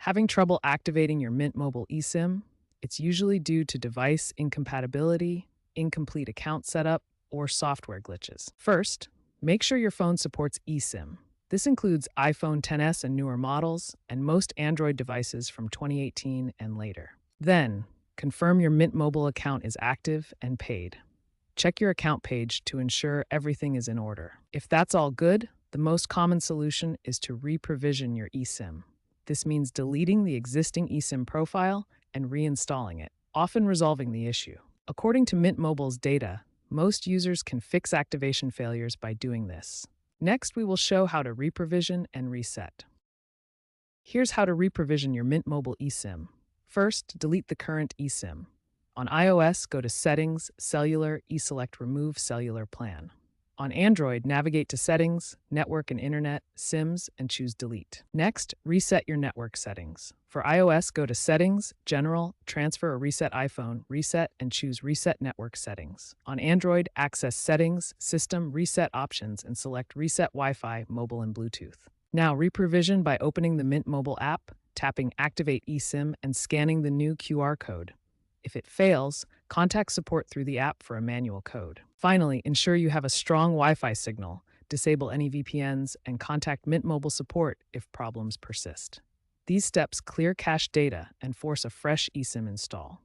Having trouble activating your Mint Mobile eSIM? It's usually due to device incompatibility, incomplete account setup, or software glitches. First, make sure your phone supports eSIM. This includes iPhone XS and newer models, and most Android devices from 2018 and later. Then, confirm your Mint Mobile account is active and paid. Check your account page to ensure everything is in order. If that's all good, the most common solution is to reprovision your eSIM. This means deleting the existing eSIM profile and reinstalling it, often resolving the issue. According to Mint Mobile's data, most users can fix activation failures by doing this. Next, we will show how to reprovision and reset. Here's how to reprovision your Mint Mobile eSIM. First, delete the current eSIM. On iOS, go to Settings, Cellular, eSelect Remove Cellular Plan. On Android, navigate to Settings, Network and Internet, SIMs, and choose Delete. Next, reset your network settings. For iOS, go to Settings, General, Transfer or Reset iPhone, Reset, and choose Reset Network Settings. On Android, access Settings, System, Reset Options, and select Reset Wi-Fi, Mobile, and Bluetooth. Now, reprovision by opening the Mint Mobile app, tapping Activate eSIM, and scanning the new QR code. If it fails, contact support through the app for a manual code. Finally, ensure you have a strong Wi-Fi signal, disable any VPNs, and contact Mint Mobile support if problems persist. These steps clear cached data and force a fresh eSIM install.